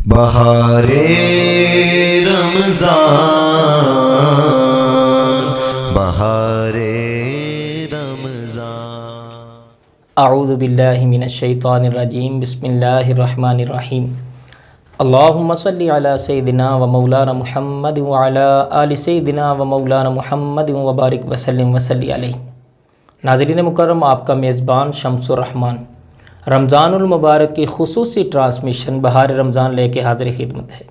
بہارے رمضان، بہارے رمضان۔ اعوذ باللہ من الشیطان الرجیم، بسم اللہ الرحمن الرحیم۔ اللہم صلی علی سیدنا و مولانا محمد وعلی آل سیدنا و مولانا محمد وبارک وسلم وصلی علیہ۔ ناظرین مکرم، آپ کا میزبان شمس الرحمن رمضان المبارک کی خصوصی ٹرانسمیشن بہار رمضان لے کے حاضر خدمت ہے۔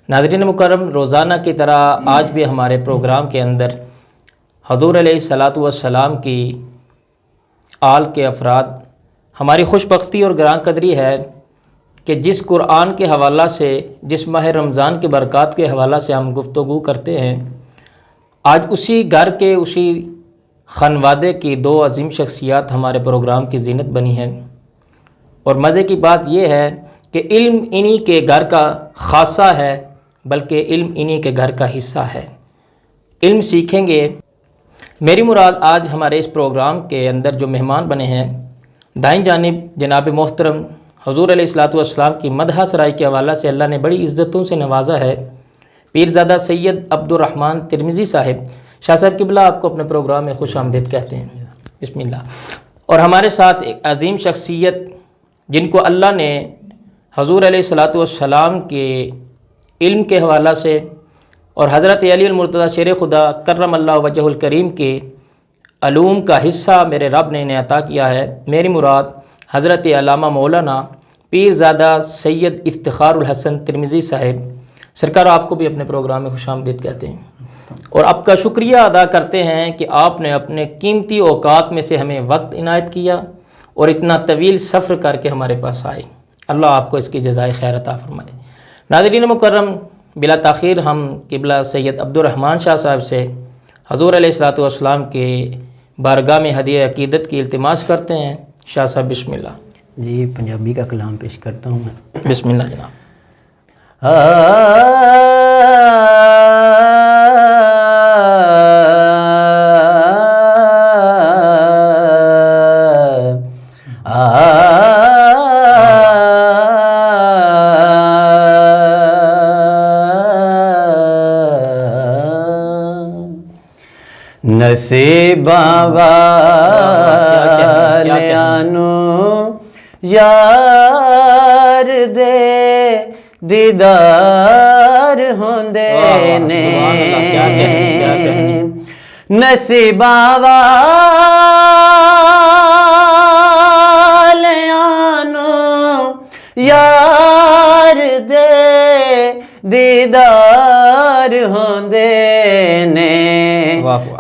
ناظرین مکرم، روزانہ کی طرح آج بھی ہمارے پروگرام کے اندر حضور علیہ الصلاۃ والسلام کی آل کے افراد، ہماری خوش بختی اور گراں قدری ہے کہ جس قرآن کے حوالہ سے، جس ماہ رمضان کے برکات کے حوالہ سے ہم گفتگو کرتے ہیں، آج اسی گھر کے اسی خانوادے کی دو عظیم شخصیات ہمارے پروگرام کی زینت بنی ہیں۔ اور مزے کی بات یہ ہے کہ علم انہی کے گھر کا خاصہ ہے، بلکہ علم انہی کے گھر کا حصہ ہے۔ علم سیکھیں گے۔ میری مراد آج ہمارے اس پروگرام کے اندر جو مہمان بنے ہیں، دائیں جانب جناب محترم حضور علیہ الصلاۃ والسلام کی مدح سرائی کے حوالہ سے اللہ نے بڑی عزتوں سے نوازا ہے، پیرزادہ سید عبدالرحمن ترمذی صاحب۔ شاہ صاحب قبلہ آپ کو اپنے پروگرام میں خوش آمدید کہتے ہیں، بسم اللہ۔ اور ہمارے ساتھ ایک عظیم شخصیت جن کو اللہ نے حضور علیہ الصلاۃ والسلام کے علم کے حوالہ سے اور حضرت علی المرتضیٰ شیر خدا کرم اللہ وجہ الکریم کے علوم کا حصہ میرے رب نے انہیں عطا کیا ہے۔ میری مراد حضرت علامہ مولانا پیرزادہ سید افتخار الحسن ترمذی صاحب سرکار، آپ کو بھی اپنے پروگرام میں خوش آمدید کہتے ہیں، اور آپ کا شکریہ ادا کرتے ہیں کہ آپ نے اپنے قیمتی اوقات میں سے ہمیں وقت عنایت کیا اور اتنا طویل سفر کر کے ہمارے پاس آئے۔ اللہ آپ کو اس کی جزائے خیر عطا فرمائے۔ ناظرین مکرم، بلا تاخیر ہم قبلہ سید عبدالرحمن شاہ صاحب سے حضور علیہ الصلاۃ والسلام کے بارگاہ میں ہدیہ عقیدت کی التماس کرتے ہیں۔ شاہ صاحب بسم اللہ۔ جی، پنجابی کا کلام پیش کرتا ہوں میں۔ بسم اللہ جناب۔ نصیباں والیانو یار دے دیدار ہوندے نے، نصیباں والیانو یار دے دیدار ہوندے نے،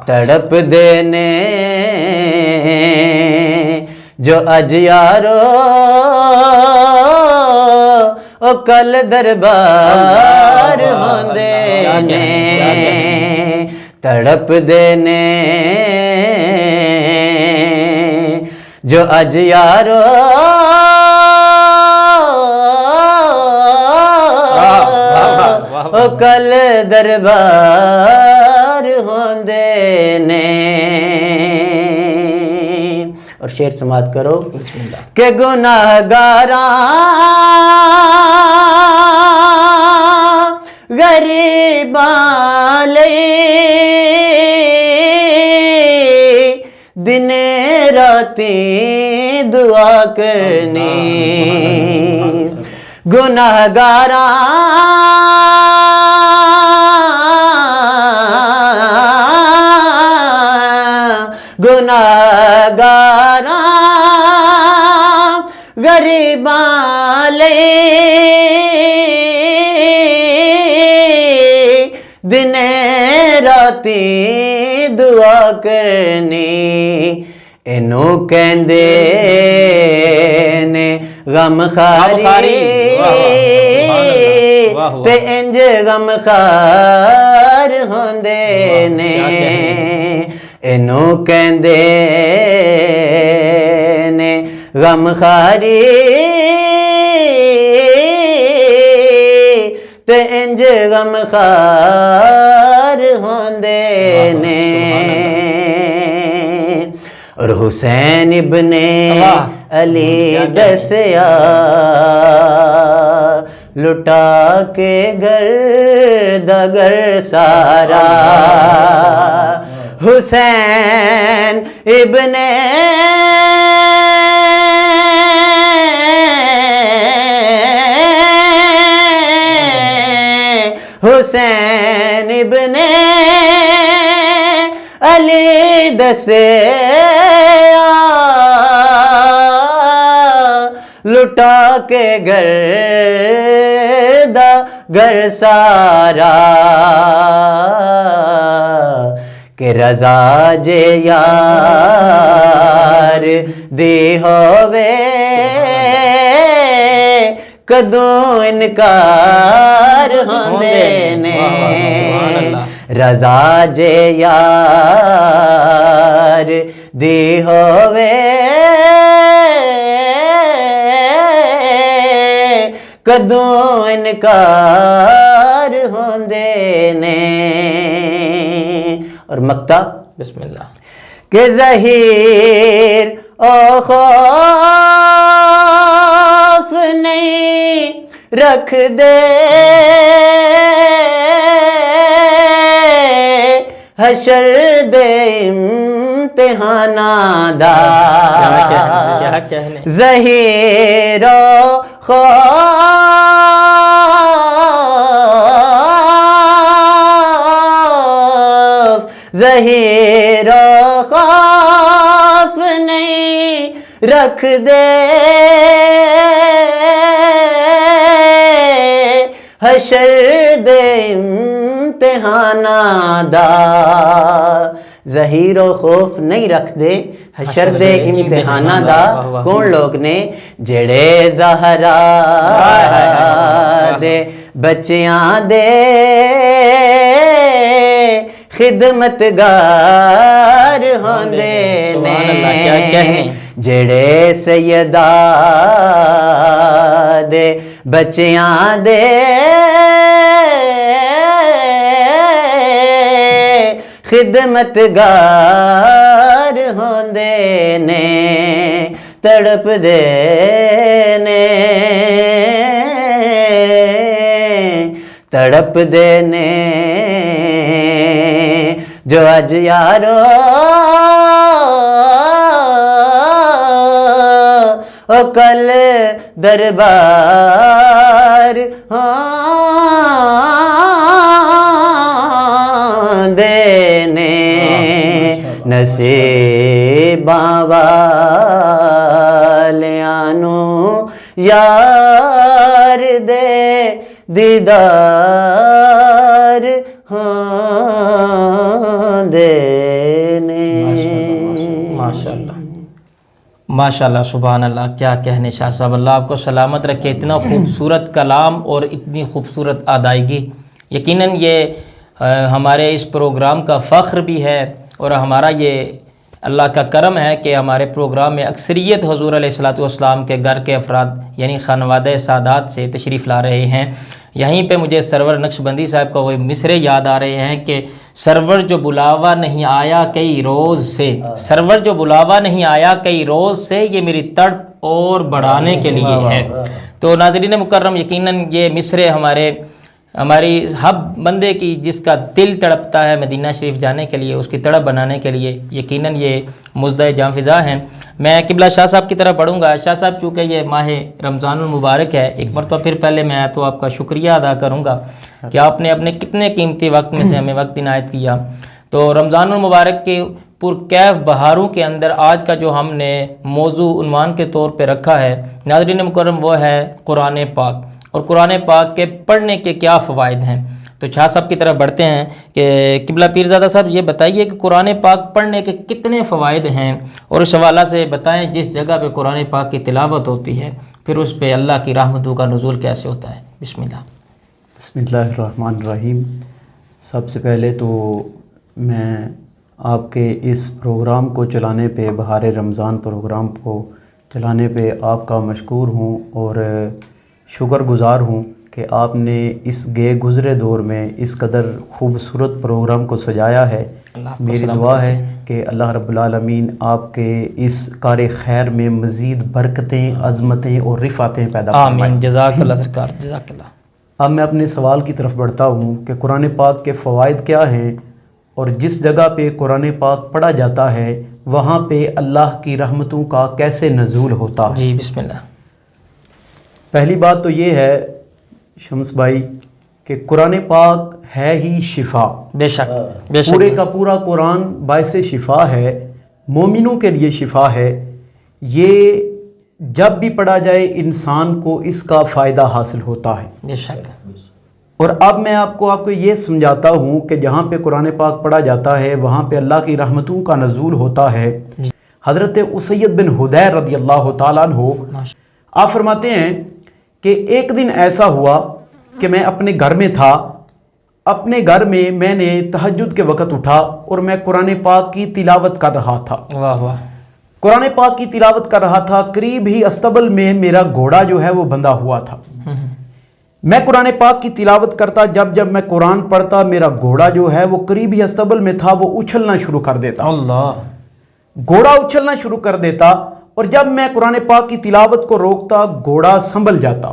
تڑپ دینے جو اج یارو او کل دربار ہوندے نے، تڑپ دینے جو اج یارو او کل دربار ہوندے نے۔ اور شعر سماعت کرو، بسم اللہ۔ کہ گناہگاراں غریباں لئی دنے راتیں دعا کرنی، گناہگاراں گناہگاراں غریباں لئی دنے راتیں دعا کرنی، اینو کہندے نے غم خاری تے انج غم خار ہوندے نے، اینو کہندے نے غم خاری تے انج غم خار ہوندے نے۔ اور حسین ابن علی دسیا لٹا کے گرد گر سارا حسین ابن حسین ابن علی دسیا لٹا کے گرد گر سارا کہ رضا جے یار دی ہووے کدوں انکار ہوندے نے رضا جے یار دی ہووے کدوں انکار ہوندے نے اور مقطع بسم اللہ کہ ظہیر او خوف نہیں رکھ دے حشر دے امتحاناں دا ظہیر و خوف ظہیر و خوف نہیں رکھ دے حشر دے امتحاناں دا ظہیر و خوف نہیں رکھ دے حشر دے امتحاناں دا کون لوگ نے جڑے زہرا دے بچیاں دے خدمتگار ہوندے نے جڑے سیدہ دے بچیاں دے خدمتگار ہوندے نے تڑپ دے نے تڑپ دے نے جو اج یارو او کل دربار دینے نصیباں والیاں یار دے دیدار دینے ماشاءاللہ ماشاءاللہ سبحان اللہ، کیا کہنے شاہ صاحب، اللہ آپ کو سلامت رکھے۔ اتنا خوبصورت کلام اور اتنی خوبصورت ادائیگی، یقیناً یہ ہمارے اس پروگرام کا فخر بھی ہے اور ہمارا یہ اللہ کا کرم ہے کہ ہمارے پروگرام میں اکثریت حضور علیہ الصلوۃ والسلام کے گھر کے افراد یعنی خانوادہ سادات سے تشریف لا رہے ہیں۔ یہیں پہ مجھے سرور نقشبندی صاحب کا وہ مصرے یاد آ رہے ہیں کہ سرور جو بلاوا نہیں آیا کئی روز سے، سرور جو بلاوا نہیں آیا کئی روز سے، یہ میری تڑپ اور بڑھانے کے لیے ہے۔ تو ناظرین مکرم، یقیناً یہ مصرے ہماری ہر بندے کی جس کا دل تڑپتا ہے مدینہ شریف جانے کے لیے، اس کی تڑپ بنانے کے لیے یقیناً یہ مزدہ جاں فضا ہیں۔ میں قبلہ شاہ صاحب کی طرف بڑھوں گا۔ شاہ صاحب چونکہ یہ ماہ رمضان المبارک ہے، ایک مرتبہ پھر پہلے میں تو آپ کا شکریہ ادا کروں گا کہ آپ نے اپنے کتنے قیمتی وقت میں سے ہمیں وقت عنایت کیا۔ تو رمضان المبارک کے پرکیف بہاروں کے اندر آج کا جو ہم نے موضوع عنوان کے طور پہ رکھا ہے ناظرین مکرم، وہ ہے قرآن پاک، اور قرآن پاک کے پڑھنے کے کیا فوائد ہیں۔ تو شاہ صاحب کی طرف بڑھتے ہیں کہ قبلہ پیرزادہ صاحب یہ بتائیے کہ قرآن پاک پڑھنے کے کتنے فوائد ہیں، اور اس حوالہ سے بتائیں جس جگہ پہ قرآن پاک کی تلاوت ہوتی ہے پھر اس پہ اللہ کی رحمتوں کا نزول کیسے ہوتا ہے۔ بسم اللہ۔ بسم اللہ الرحمن الرحیم۔ سب سے پہلے تو میں آپ کے اس پروگرام کو چلانے پہ، بہار رمضان پروگرام کو چلانے پہ آپ کا مشکور ہوں اور شکر گزار ہوں کہ آپ نے اس گزرے دور میں اس قدر خوبصورت پروگرام کو سجایا ہے۔ میری دعا ہے کہ اللہ رب العالمین آپ کے اس کار خیر میں مزید برکتیں، عظمتیں اور رفعتیں پیدا فرمائیں۔ آمین، جزاک اللہ سرکار، جزاک اللہ۔ اب میں اپنے سوال کی طرف بڑھتا ہوں کہ قرآن پاک کے فوائد کیا ہیں، اور جس جگہ پہ قرآن پاک پڑھا جاتا ہے وہاں پہ اللہ کی رحمتوں کا کیسے نزول ہوتا ہے؟ جی بسم اللہ۔ پہلی بات تو یہ ہے شمس بھائی کہ قرآن پاک ہے ہی شفا، بے شک بے شک، پورے کا پورا قرآن باعث شفا ہے، مومنوں کے لیے شفا ہے۔ یہ جب بھی پڑھا جائے انسان کو اس کا فائدہ حاصل ہوتا ہے۔ بے شک۔ اور اب میں آپ کو یہ سمجھاتا ہوں کہ جہاں پہ قرآن پاک پڑھا جاتا ہے وہاں پہ اللہ کی رحمتوں کا نزول ہوتا ہے۔ حضرت اسید بن حدیر رضی اللہ تعالیٰ عنہ آپ فرماتے ہیں کہ ایک دن ایسا ہوا کہ میں اپنے گھر میں تھا، اپنے گھر میں نے تہجد کے وقت اٹھا اور میں قرآن پاک کی تلاوت کر رہا تھا۔ واہ واہ۔ قرآن پاک کی تلاوت کر رہا تھا، قریب ہی استبل میں میرا گھوڑا جو ہے وہ بندھا ہوا تھا۔ میں قرآن پاک کی تلاوت کرتا، جب میں قرآن پڑھتا میرا گھوڑا جو ہے وہ قریب ہی استبل میں تھا، وہ اچھلنا شروع کر دیتا، اللہ، گھوڑا اچھلنا شروع کر دیتا، اور جب میں قرآن پاک کی تلاوت کو روکتا گھوڑا سنبھل جاتا۔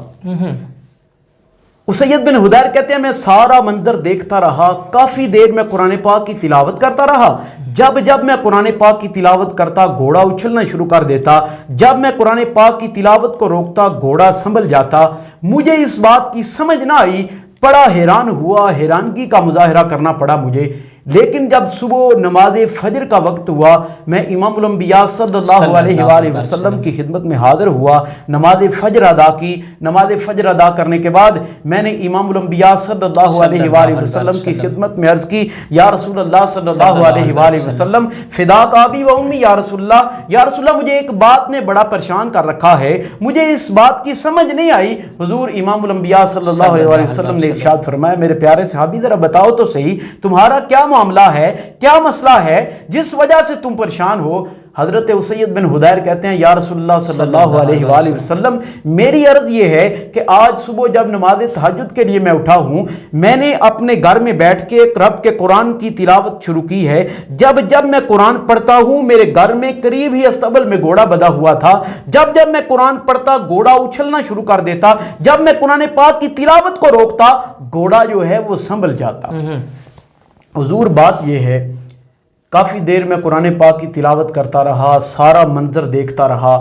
اسید بن حدیر کہتے ہیں میں سارا منظر دیکھتا رہا، کافی دیر میں قرآن پاک کی تلاوت کرتا رہا، جب میں قرآن پاک کی تلاوت کرتا گھوڑا اچھلنا شروع کر دیتا، جب میں قرآن پاک کی تلاوت کو روکتا گھوڑا سنبھل جاتا۔ مجھے اس بات کی سمجھ نہ آئی، بڑا حیران ہوا، حیرانگی کا مظاہرہ کرنا پڑا مجھے۔ لیکن جب صبح نماز فجر کا وقت ہوا، میں امام الانبیاء صلی اللہ علیہ وآلہ وسلم کی خدمت میں حاضر ہوا، نماز فجر ادا کی۔ نماز فجر ادا کرنے کے بعد میں نے امام الانبیاء صلی اللہ علیہ وآلہ وسلم کی خدمت میں عرض کی، یا رسول اللہ صلی اللہ علیہ وآلہ وسلم فداک ابی و امی یا رسول اللہ، یا رسول اللہ مجھے ایک بات نے بڑا پریشان کر رکھا ہے، مجھے اس بات کی سمجھ نہیں آئی۔ حضور امام الانبیاء صلی اللہ علیہ وآلہ وسلم نے ارشاد فرمایا، میرے پیارے صحابی ذرا بتاؤ تو صحیح تمہارا کیا معاملہ ہے، کیا مسئلہ ہے جس وجہ سے تم پریشان ہو؟ حضرت اسید بن حدیر کہتے ہیں یا رسول اللہ صلی اللہ علیہ وآلہ وسلم میری عرض یہ ہے کہ آج صبح جب نماز تہجد کے لیے میں اٹھا ہوں، میں نے اپنے گھر میں بیٹھ کے رب کے قرآن کی تلاوت شروع کی ہے، جب میں قرآن پڑھتا ہوں میرے گھر میں قریب ہی استبل میں گھوڑا بندھا ہوا تھا، جب میں قرآن پڑھتا گھوڑا اچھلنا شروع کر دیتا، جب میں قرآن پاک کی تلاوت کو روکتا گھوڑا جو ہے وہ سنبھل جاتا۔ حضور بات یہ ہے، کافی دیر میں قرآن پاک کی تلاوت کرتا رہا، سارا منظر دیکھتا رہا،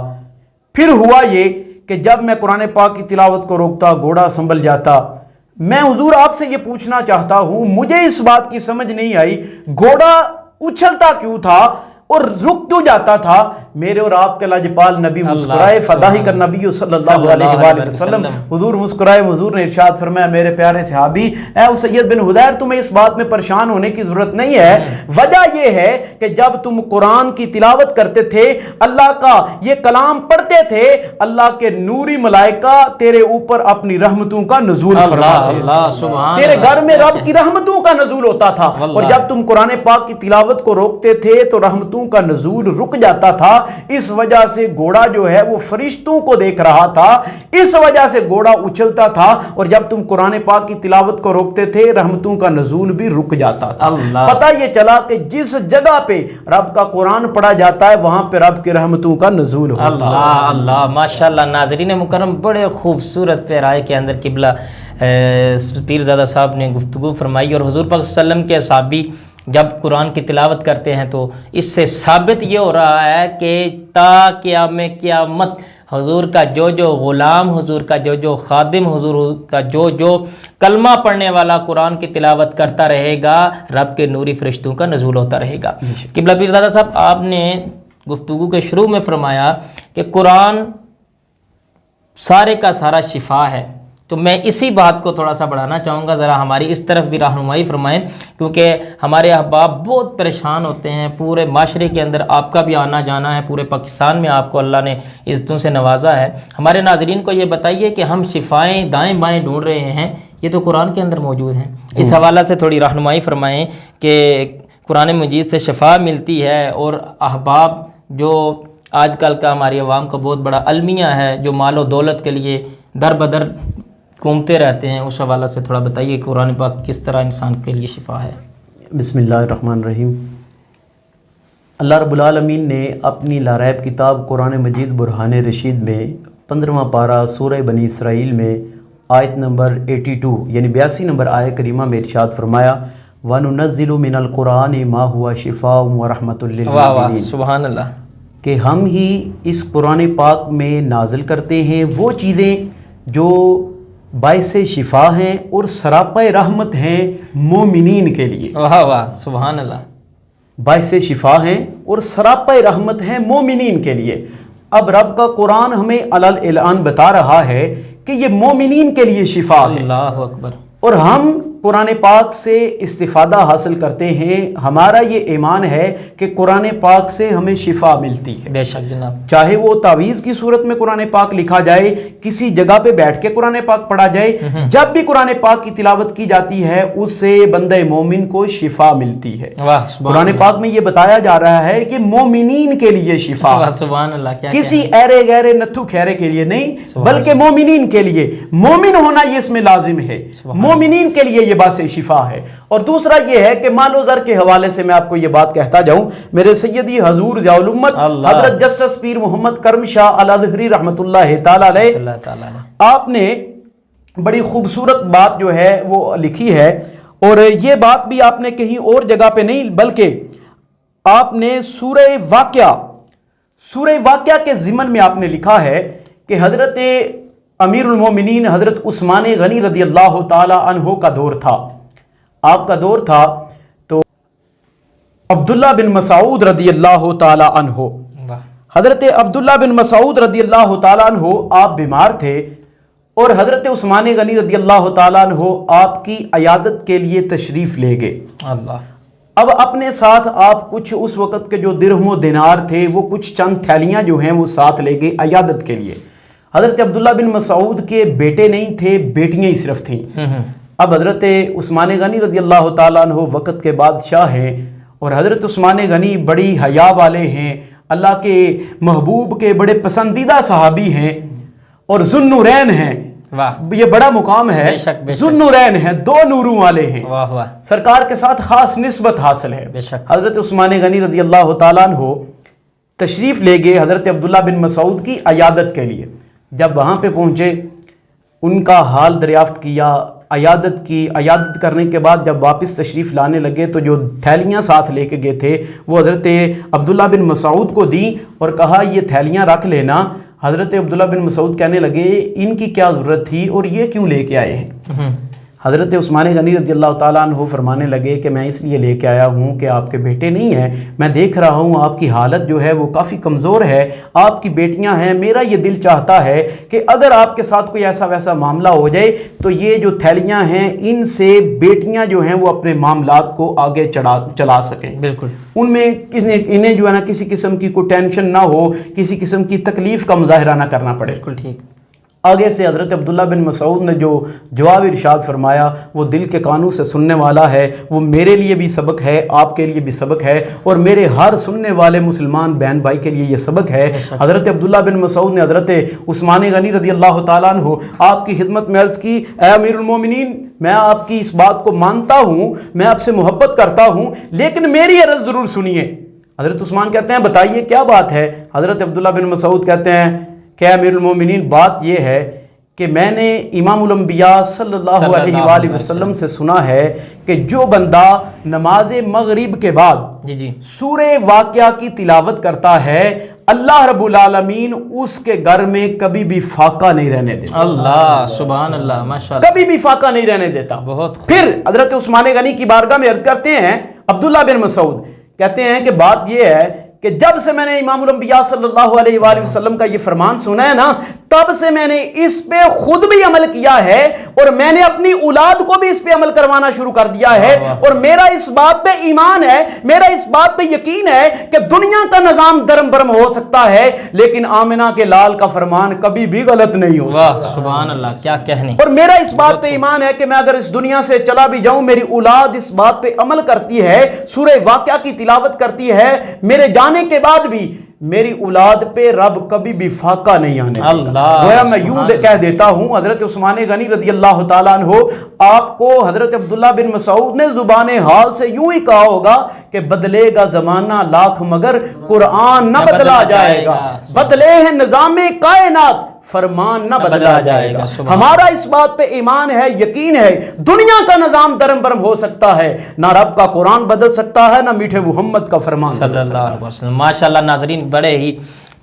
پھر ہوا یہ کہ جب میں قرآن پاک کی تلاوت کو روکتا گھوڑا سنبھل جاتا۔ میں حضور آپ سے یہ پوچھنا چاہتا ہوں، مجھے اس بات کی سمجھ نہیں آئی گھوڑا اچھلتا کیوں تھا اور رک کیوں جاتا تھا؟ میرے اور آپ کے لاجپال نبی مسکرائے، فضاحک النبی صلی اللہ علیہ وآلہ وسلم، حضور مسکرائے، حضور نے ارشاد فرمایا میرے پیارے صحابی اے اسید بن حدیر تمہیں اس بات میں پریشان ہونے کی ضرورت نہیں ہے، وجہ یہ ہے کہ جب تم قرآن کی تلاوت کرتے تھے، اللہ کا یہ کلام پڑھتے تھے، اللہ کے نوری ملائکہ تیرے اوپر اپنی رحمتوں کا نزول فرماتے تھے، تیرے گھر میں رب کی رحمتوں کا نزول ہوتا تھا، اور جب تم قرآن پاک کی تلاوت کو روکتے تھے تو رحمتوں کا نزول رک جاتا تھا۔ اس وجہ سے گھوڑا جو ہے وہ فرشتوں کو دیکھ رہا تھا، اس وجہ سے گھوڑا اچھلتا تھا، اور جب تم قرآن پاک کی تلاوت کو روکتے تھے رحمتوں کا نزول بھی رک جاتا تھا۔ پتہ یہ چلا کہ جس جگہ پہ رب کا قرآن پڑھا جاتا ہے وہاں پہ رب کی رحمتوں کا نزول ہوتا ہے۔ اللہ اللہ، ماشاءاللہ۔ ناظرین مکرم، بڑے خوبصورت پیرائے کے اندر قبلہ پیرزادہ صاحب نے گفتگو فرمائی، اور حضور پاک صلی اللہ علیہ وسلم کے صحابی جب قرآن کی تلاوت کرتے ہیں تو اس سے ثابت یہ ہو رہا ہے کہ تا قیامت حضور کا جو غلام، حضور کا جو خادم، حضور کا جو کلمہ پڑھنے والا قرآن کی تلاوت کرتا رہے گا، رب کے نوری فرشتوں کا نزول ہوتا رہے گا۔ قبلہ پیرزادہ صاحب، آپ نے گفتگو کے شروع میں فرمایا کہ قرآن سارے کا سارا شفا ہے، تو میں اسی بات کو تھوڑا سا بڑھانا چاہوں گا، ذرا ہماری اس طرف بھی رہنمائی فرمائیں، کیونکہ ہمارے احباب بہت پریشان ہوتے ہیں۔ پورے معاشرے کے اندر آپ کا بھی آنا جانا ہے، پورے پاکستان میں آپ کو اللہ نے عزتوں سے نوازا ہے۔ ہمارے ناظرین کو یہ بتائیے کہ ہم شفائیں دائیں بائیں ڈھونڈ رہے ہیں، یہ تو قرآن کے اندر موجود ہیں، اس حوالہ سے تھوڑی رہنمائی فرمائیں کہ قرآن مجید سے شفا ملتی ہے، اور احباب جو آج کل کا ہماری عوام کا بہت بڑا المیہ ہے، جو مال و دولت کے لیے در بدر گھومتے رہتے ہیں، اس حوالہ سے تھوڑا بتائیے قرآن پاک کس طرح انسان کے لیے شفا ہے۔ بسم اللہ الرحمن الرحیم۔ اللہ رب العالمین نے اپنی لاریب کتاب قرآن مجید برہان رشید میں 15واں پارہ سورہ بنی اسرائیل میں آیت نمبر 82 یعنی 82 نمبر آیت کریمہ میں ارشاد فرمایا وَنُنَزِّلُ مِنَ الْقُرْآنِ مَا هُوَ شِفَاءٌ وَرَحْمَةٌ لِّلْمُؤْمِنِينَ سبحان اللہ، کہ ہم ہی اس قرآن پاک میں نازل کرتے ہیں وہ چیزیں جو باعث شفا ہیں اور سراپا رحمت ہیں مومنین کے لیے. واہ واہ سبحان اللہ. باعث شفا ہیں اور سراپا رحمت ہیں مومنین کے لیے. اب رب کا قرآن ہمیں علل اعلان بتا رہا ہے کہ یہ مومنین کے لیے شفا ہے. اللہ اکبر. اور ہم قرآن پاک سے استفادہ حاصل کرتے ہیں. ہمارا یہ ایمان ہے کہ قرآن پاک سے ہمیں شفا ملتی ہے. بے شک جناب. چاہے وہ تعویذ کی صورت میں قرآن پاک لکھا جائے, کسی جگہ پہ بیٹھ کے قرآن پاک پڑھا جائے, جب بھی قرآن پاک کی تلاوت کی جاتی ہے اس سے بندہ مومن کو شفا ملتی ہے. قرآن پاک میں یہ بتایا جا رہا ہے کہ مومنین کے لیے شفا, سبحان اللہ. کسی ایرے گہرے نتھو کھیرے کے لیے نہیں بلکہ مومنین کے لیے. مومن ہونا یہ اس میں لازم ہے, مومنین کے لیے یہ باعث شفا ہے. اور دوسرا یہ ہے کہ مال و زر کے حوالے سے میں آپ کو یہ بات کہتا جاؤں, میرے سیدی حضور ضیاء الامت حضرت جسٹس پیر محمد کرم شاہ الازہری رحمۃ اللہ تعالی علیہ, آپ نے بڑی خوبصورت بات جو ہے وہ لکھی ہے. اور یہ بات بھی آپ نے کہیں اور جگہ پہ نہیں بلکہ آپ نے سورہ واقعہ کے ضمن میں آپ نے لکھا ہے کہ حضرت امیر المومنین حضرت عثمان غنی رضی اللہ تعالی عنہ کا دور تھا. آپ کا دور تھا تو عبداللہ بن مسعود رضی اللہ تعالی عنہ, حضرت عبداللہ بن مسعود رضی اللہ تعالی عنہ آپ بیمار تھے اور حضرت عثمان غنی رضی اللہ تعالی عنہ آپ کی عیادت کے لیے تشریف لے گئے. اللہ. اب اپنے ساتھ آپ کچھ اس وقت کے جو درہم و دینار تھے وہ کچھ چند تھیلیاں جو ہیں وہ ساتھ لے گئے عیادت کے لیے. حضرت عبداللہ بن مسعود کے بیٹے نہیں تھے, بیٹیاں ہی صرف تھیں. اب حضرت عثمان غنی رضی اللہ تعالیٰ عنہ وقت کے بادشاہ ہیں اور حضرت عثمان غنی بڑی حیا والے ہیں, اللہ کے محبوب کے بڑے پسندیدہ صحابی ہیں اور ذو النورین ہیں. یہ بڑا مقام ہے, ذو النورین ہیں, دو نوروں والے ہیں, سرکار کے ساتھ خاص نسبت حاصل ہے. حضرت عثمان غنی رضی اللہ تعالیٰ عنہ تشریف لے گئے حضرت عبداللہ بن مسعود کی عیادت کے لیے. جب وہاں پہ پہنچے ان کا حال دریافت کیا, عیادت کی. عیادت کرنے کے بعد جب واپس تشریف لانے لگے تو جو تھیلیاں ساتھ لے کے گئے تھے وہ حضرت عبداللہ بن مسعود کو دیں اور کہا یہ تھیلیاں رکھ لینا. حضرت عبداللہ بن مسعود کہنے لگے ان کی کیا ضرورت تھی اور یہ کیوں لے کے آئے ہیں؟ حضرت عثمان غنی رضی اللہ تعالیٰ عنہ فرمانے لگے کہ میں اس لیے لے کے آیا ہوں کہ آپ کے بیٹے نہیں ہیں, میں دیکھ رہا ہوں آپ کی حالت جو ہے وہ کافی کمزور ہے, آپ کی بیٹیاں ہیں, میرا یہ دل چاہتا ہے کہ اگر آپ کے ساتھ کوئی ایسا ویسا معاملہ ہو جائے تو یہ جو تھیلیاں ہیں ان سے بیٹیاں جو ہیں وہ اپنے معاملات کو آگے چلا سکیں. بالکل ان میں انہیں جو ہے نا کسی قسم کی کوئی ٹینشن نہ ہو, کسی قسم کی تکلیف کا مظاہرہ نہ کرنا پڑے. بالکل ٹھیک. آگے سے حضرت عبداللہ بن مسعود نے جو جواب ارشاد فرمایا وہ دل کے کانوں سے سننے والا ہے, وہ میرے لیے بھی سبق ہے, آپ کے لیے بھی سبق ہے اور میرے ہر سننے والے مسلمان بہن بھائی کے لیے یہ سبق ہے. حضرت عبداللہ بن مسعود نے حضرت عثمان غنی رضی اللہ تعالیٰ عنہ آپ کی خدمت میں عرض کی, اے امیر المومنین میں آپ کی اس بات کو مانتا ہوں, میں آپ سے محبت کرتا ہوں, لیکن میری عرض ضرور سنیے. حضرت عثمان کہتے ہیں بتائیے کیا بات ہے؟ حضرت عبداللہ بن مسعود کہتے ہیں کہ امیر المومنین بات یہ ہے کہ میں نے امام الانبیاء صلی اللہ علیہ وآلہ وسلم سے سنا ہے کہ جو بندہ نماز مغرب کے بعد سورہ واقعہ کی تلاوت کرتا ہے اللہ رب العالمین اس کے گھر میں کبھی بھی فاقہ نہیں رہنے دیتا. اللہ سبحان اللہ ماشاءاللہ, کبھی بھی فاقہ نہیں رہنے دیتا. پھر حضرت عثمان غنی کی بارگاہ میں عرض کرتے ہیں عبداللہ بن مسعود کہتے ہیں کہ بات یہ ہے کہ جب سے میں نے امام الانبیاء صلی اللہ علیہ وآلہ وسلم کا یہ فرمان سنا ہے نا تب سے میں نے اس پہ خود بھی عمل کیا ہے اور میں نے اپنی اولاد کو بھی اس پہ عمل کروانا شروع کر دیا ہے. اور میرا اس بات پہ ایمان ہے, میرا اس بات پہ یقین ہے کہ دنیا کا نظام درم برم ہو سکتا ہے لیکن آمنہ کے لال کا فرمان کبھی بھی غلط نہیں ہو سکتا. سبحان اللہ, کیا کہنے. اور میرا اس بات پہ ایمان ہے کہ میں اگر اس دنیا سے چلا بھی جاؤں میری اولاد اس بات پہ عمل کرتی ہے, سورہ واقعہ کی تلاوت کرتی ہے, میرے جانے کے بعد بھی میری اولاد پہ رب کبھی بھی فاقہ نہیں آنے دیتا۔ اللہ، گویا میں یوں کہہ دیتا ہوں، حضرت عثمان غنی رضی اللہ تعالیٰ عنہ آپ کو حضرت عبداللہ بن مسعود نے زبان حال سے یوں ہی کہا ہوگا کہ بدلے گا زمانہ لاکھ مگر قرآن نہ بدلا جائے گا، بدلے ہیں نظام کائنات فرمان نہ بدلا جائے گا۔ ہمارا اس بات پہ ایمان ہے، یقین ہے، دنیا کا نظام درم برم ہو سکتا ہے، نہ رب کا قرآن بدل سکتا ہے، نہ میٹھے محمد کا فرمان صلی بدل اللہ سکتا علیہ وسلم۔ ماشاءاللہ ناظرین، بڑے ہی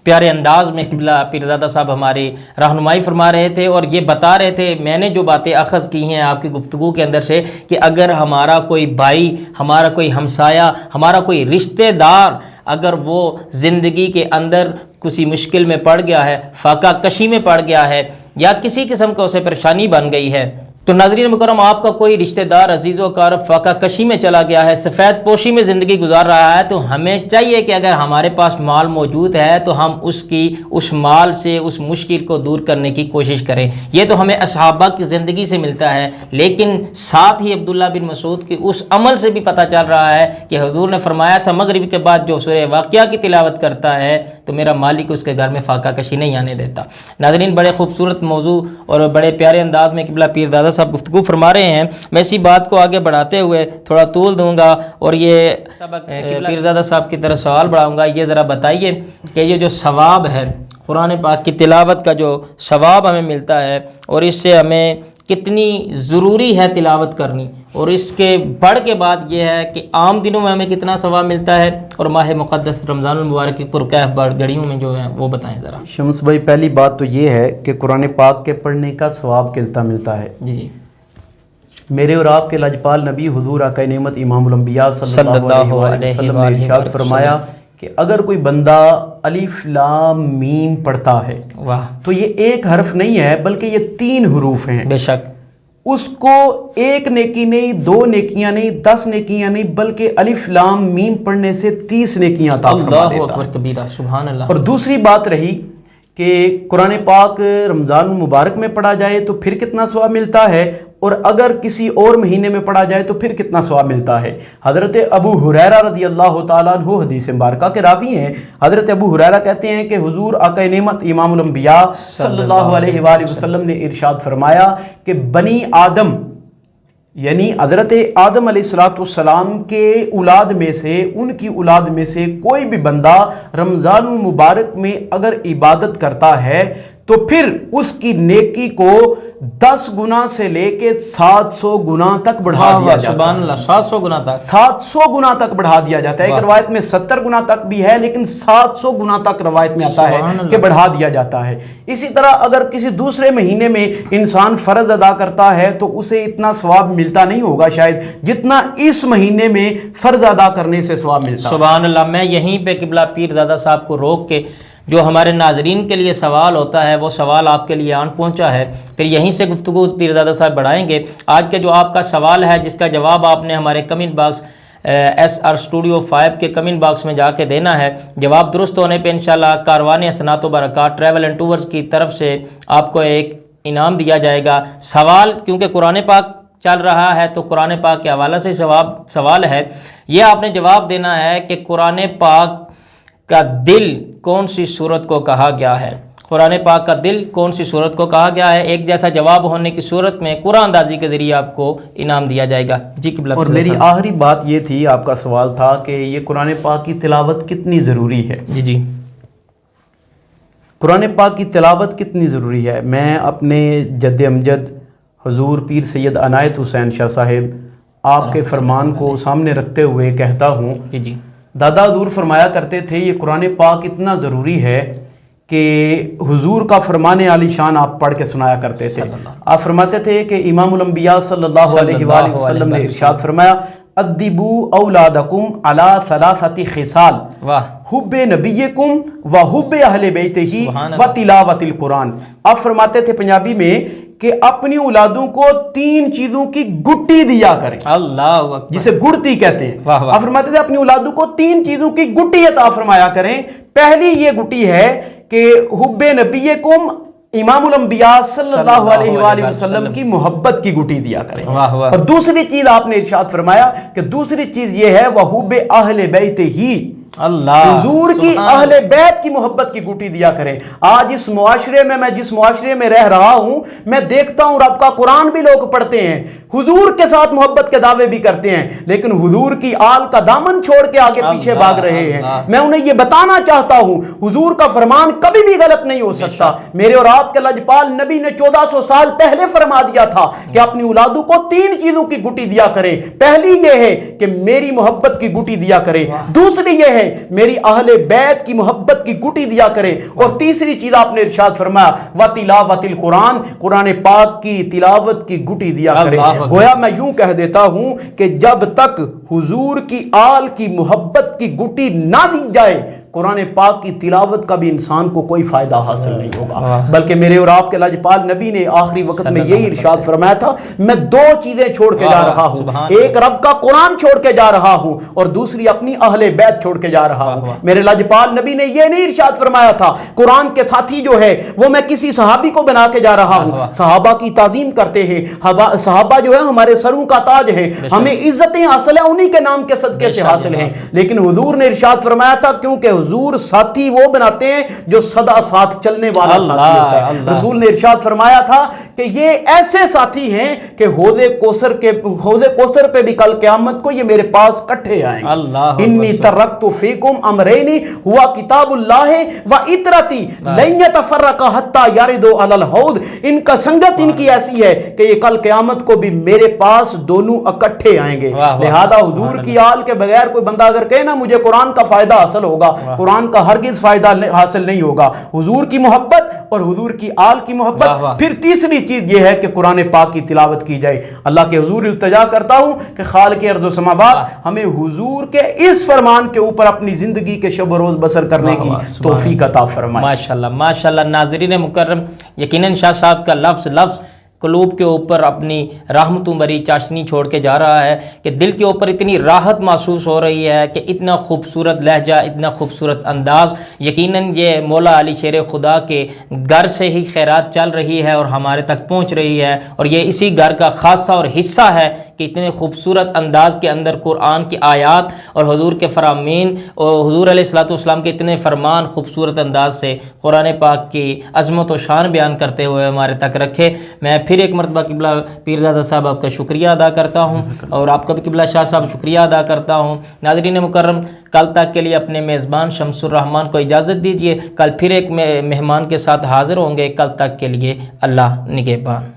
پیارے انداز میں قبلہ پیرزادہ صاحب ہماری رہنمائی فرما رہے تھے اور یہ بتا رہے تھے، میں نے جو باتیں اخذ کی ہیں آپ کی گفتگو کے اندر سے، کہ اگر ہمارا کوئی بھائی، ہمارا کوئی ہمسایہ، ہمارا کوئی رشتہ دار اگر وہ زندگی کے اندر کسی مشکل میں پڑ گیا ہے، فاقہ کشی میں پڑ گیا ہے، یا کسی قسم کا اسے پریشانی بن گئی ہے، تو ناظرین مکرم آپ کا کوئی رشتہ دار عزیز و اقارب فاقہ کشی میں چلا گیا ہے، سفید پوشی میں زندگی گزار رہا ہے، تو ہمیں چاہیے کہ اگر ہمارے پاس مال موجود ہے تو ہم اس مال سے اس مشکل کو دور کرنے کی کوشش کریں۔ یہ تو ہمیں اصحابہ کی زندگی سے ملتا ہے، لیکن ساتھ ہی عبداللہ بن مسعود کی اس عمل سے بھی پتہ چل رہا ہے کہ حضور نے فرمایا تھا مغرب کے بعد جو سورہ واقعہ کی تلاوت کرتا ہے تو میرا مالک اس کے گھر میں فاقہ کشی نہیں آنے دیتا۔ ناظرین، بڑے خوبصورت موضوع اور بڑے پیارے انداز میں قبلہ پیر دادا صاحب گفتگو فرما رہے ہیں۔ میں اسی بات کو آگے بڑھاتے ہوئے تھوڑا طول دوں گا اور یہ پیرزادہ صاحب کی طرف سوال بڑھاؤں گا۔ یہ ذرا بتائیے کہ یہ جو ثواب ہے، قرآن پاک کی تلاوت کا جو ثواب ہمیں ملتا ہے، اور اس سے ہمیں کتنی ضروری ہے تلاوت کرنی، اور اس کے بڑھ کے بعد یہ ہے کہ عام دنوں میں ہمیں کتنا ثواب ملتا ہے، اور ماہ مقدس رمضان المبارک کی پرکیف گھڑیوں میں جو ہے وہ بتائیں ذرا۔ شمس بھائی، پہلی بات تو یہ ہے کہ قرآن پاک کے پڑھنے کا ثواب کلتا ملتا ہے۔ جی، میرے اور آپ کے لاجپال نبی حضور آقا نعمت امام الانبیاء صلی اللہ علیہ وسلم نے ارشاد فرمایا کہ اگر کوئی بندہ الف لام میم پڑھتا ہے، واہ، تو یہ ایک حرف نہیں ہے بلکہ یہ 3 حروف ہیں، بے شک، اس کو ایک نیکی نہیں، 2 نیکیاں نہیں، 10 نیکیاں نہیں، بلکہ الف لام میم پڑھنے سے 30 نیکیاں عطا فرما اللہ دیتا اکبر ہے۔ کبیرہ، سبحان اللہ۔ اور دوسری بات رہی کہ قرآن پاک رمضان المبارک میں پڑھا جائے تو پھر کتنا ثواب ملتا ہے، اور اگر کسی اور مہینے میں پڑھا جائے تو پھر کتنا ثواب ملتا ہے۔ حضرت ابو ہریرہ رضی اللہ تعالیٰ عنہ حدیث مبارکہ کے راوی ہیں۔ حضرت ابو ہریرہ کہتے ہیں کہ حضور آقا نعمت امام الانبیاء صلی اللہ علیہ وآلہ وسلم نے ارشاد فرمایا کہ بنی آدم، یعنی حضرت آدم علیہ السلام کے اولاد میں سے، ان کی اولاد میں سے کوئی بھی بندہ رمضان المبارک میں اگر عبادت کرتا ہے تو پھر اس کی نیکی کو 10 گنا سے لے کے 700 گنا تک بڑھا دیا جاتا ہے۔ سبحان اللہ، 700 گنا تک، 700 گنا تک بڑھا دیا جاتا ہے۔ ایک روایت میں 70 گنا تک بھی ہے، لیکن 700 گنا تک روایت میں آتا ہے کہ بڑھا دیا جاتا ہے۔ اسی طرح اگر کسی دوسرے مہینے میں انسان فرض ادا کرتا ہے تو اسے اتنا ثواب ملتا نہیں ہوگا شاید جتنا اس مہینے میں فرض ادا کرنے سے ثواب ملتا ہے۔ سبحان اللہ۔ میں یہیں پہ قبلہ پیر دادا صاحب کو روک کے جو ہمارے ناظرین کے لیے سوال ہوتا ہے وہ سوال آپ کے لیے آن پہنچا ہے، پھر یہیں سے گفتگو پیرزادہ صاحب بڑھائیں گے۔ آج کا جو آپ کا سوال ہے جس کا جواب آپ نے ہمارے کمنٹ باکس SR Studio 5 کے کمنٹ باکس میں جا کے دینا ہے۔ جواب درست ہونے پہ انشاءاللہ کاروان حسنات و برکات ٹریول اینڈ ٹورز کی طرف سے آپ کو ایک انعام دیا جائے گا۔ سوال کیونکہ قرآن پاک چل رہا ہے تو قرآن پاک کے حوالے سے سوال ہے، یہ آپ نے جواب دینا ہے کہ قرآن پاک کا دل کون سی صورت کو کہا گیا ہے۔ قرآن پاک کا دل کون سی صورت کو کہا گیا ہے، ایک جیسا جواب ہونے کی صورت میں قرآن اندازی کے ذریعے آپ کو انعام دیا جائے گا۔ جی قبلہ۔ اور میری آخری بات یہ تھی، آپ کا سوال تھا کہ یہ قرآن پاک کی تلاوت کتنی ضروری ہے۔ جی جی، قرآن پاک کی تلاوت کتنی ضروری ہے، میں اپنے جد امجد حضور پیر سید عنایت حسین شاہ صاحب آپ کے فرمان کو سامنے رکھتے ہوئے کہتا ہوں، جی جی، دادا حضور فرمایا کرتے تھے یہ قرآن پاک اتنا ضروری ہے کہ حضور کا فرمان عالی شان آپ پڑھ کے سنایا کرتے تھے۔ آپ فرماتے تھے کہ امام الانبیاء صلی اللہ علیہ وآلہ وسلم نے ارشاد فرمایا ادبوا اولادکم علی 3 خصال حب نبیکم و حب اہل بیتہ و تلاوت القرآن۔ آپ فرماتے تھے پنجابی میں کہ اپنی اولادوں کو 3 چیزوں کی گٹی دیا کریں، اللہ اکبر، جسے گڑتی کہتے ہیں۔ آپ فرماتے تھے اپنی اولادوں کو 3 چیزوں کی گٹی عطا فرمایا کریں۔ پہلی یہ گٹی ہے کہ حب نبیکم، امام الانبیاء صلی اللہ علیہ وآلہ وسلم کی محبت کی گٹی دیا کریں۔ اور دوسری چیز آپ نے ارشاد فرمایا کہ دوسری چیز یہ ہے وحب اہل بیت ہی، اللہ حضور کی اہل بیت کی محبت کی گوٹی دیا کریں۔ آج اس معاشرے میں جس معاشرے میں رہ رہا ہوں میں دیکھتا ہوں رب کا قرآن بھی لوگ پڑھتے ہیں، حضور کے ساتھ محبت کے دعوے بھی کرتے ہیں، لیکن حضور کی آل کا دامن چھوڑ کے آگے پیچھے بھاگ رہے ہیں۔ میں انہیں یہ بتانا چاہتا ہوں حضور کا فرمان کبھی بھی غلط نہیں ہو سکتا۔ میرے اور آپ کے لجپال نبی نے 1400 سال پہلے فرما دیا تھا کہ اپنی اولادوں کو 3 چیزوں کی گوٹی دیا کریں۔ پہلی یہ ہے کہ میری محبت کی گوٹی دیا کریں، دوسری یہ ہے میری اہل بیت کی محبت کی گوٹی دیا کریں، اور تیسری چیز آپ نے ارشاد فرمایا وَتِلَاوَةِ الْقُرْآنِ، قرآن پاک کی تلاوت کی گوٹی دیا کریں۔ گویا میں یوں کہہ دیتا ہوں کہ جب تک حضور کی آل کی محبت کی گوٹی نہ دی جائے قرآن پاک کی تلاوت کا بھی انسان کو کوئی فائدہ حاصل نہیں ہوگا۔ بلکہ میرے اور آپ کے لاجپال نبی نے آخری وقت میں یہی ارشاد فرمایا تھا میں 2 چیزیں چھوڑ کے جا رہا ہوں، ایک رب کا قرآن چھوڑ کے جا رہا ہوں اور دوسری اپنی اہل بیت چھوڑ کے جا رہا ہوں۔ میرے لاجپال نبی نے یہ نہیں ارشاد فرمایا تھا قرآن کے ساتھی جو ہے وہ میں کسی صحابی کو بنا کے جا رہا ہوں۔ صحابہ کی تعظیم کرتے ہیں، صحابہ جو ہے ہمارے سروں کا تاج ہے، ہمیں عزتیں حاصل ہیں انہی کے نام کے صدقے سے حاصل ہیں، لیکن حضور نے ارشاد فرمایا تھا کیونکہ حضور ساتھی وہ بناتے ہیں جو سدا ساتھ چلنے والا ساتھی ہوتا ہے۔ رسول نے ارشاد فرمایا تھا کہ یہ ایسے ساتھی ہیں کہ حوض کوثر پہ بھی کل قیامت کو یہ میرے پاس کٹھے آئیں گے۔ انی ترکت فیکم امرین ہوا کتاب اللہ و اطرتی لن یتفرقا حتی یردوا علی الحوض، ان کا سنگت ان کی ایسی ہے کہ یہ کل قیامت کو بھی میرے پاس دونوں اکٹھے آئیں گے۔ لہذا حضور کی آل کے بغیر کوئی بندہ اگر کہے نا مجھے قرآن کا فائدہ حاصل ہوگا، قرآن کا ہرگز فائدہ حاصل نہیں ہوگا۔ حضور کی محبت اور حضور کی آل کی محبت، پھر تیسری چیز یہ ہے کہ قرآن پاک کی تلاوت کی جائے۔ اللہ کے حضور التجا کرتا ہوں کہ خالق ارض و سماوات ہمیں حضور کے اس فرمان کے اوپر اپنی زندگی کے شب و روز بسر کرنے کی توفیق عطا فرمائے۔ ماشاءاللہ ماشاءاللہ۔ ناظرین مکرم، یقیناً شاہ صاحب کا لفظ قلوب کے اوپر اپنی رحمتوں بری چاشنی چھوڑ کے جا رہا ہے کہ دل کے اوپر اتنی راحت محسوس ہو رہی ہے کہ اتنا خوبصورت لہجہ، اتنا خوبصورت انداز، یقیناً یہ مولا علی شیر خدا کے گھر سے ہی خیرات چل رہی ہے اور ہمارے تک پہنچ رہی ہے، اور یہ اسی گھر کا خاصہ اور حصہ ہے کہ اتنے خوبصورت انداز کے اندر قرآن کی آیات اور حضور کے فرامین اور حضور علیہ الصلوۃ والسلام کے اتنے فرمان خوبصورت انداز سے قرآن پاک کی عظمت و شان بیان کرتے ہوئے ہمارے تک رکھے۔ میں پھر ایک مرتبہ قبلہ پیرزادہ صاحب آپ کا شکریہ ادا کرتا ہوں، اور آپ کا بھی قبلہ شاہ صاحب شکریہ ادا کرتا ہوں۔ ناظرین مکرم، کل تک کے لیے اپنے میزبان شمس الرحمان کو اجازت دیجیے، کل پھر ایک مہمان کے ساتھ حاضر ہوں گے۔ کل تک کے لیے اللہ نگہبان۔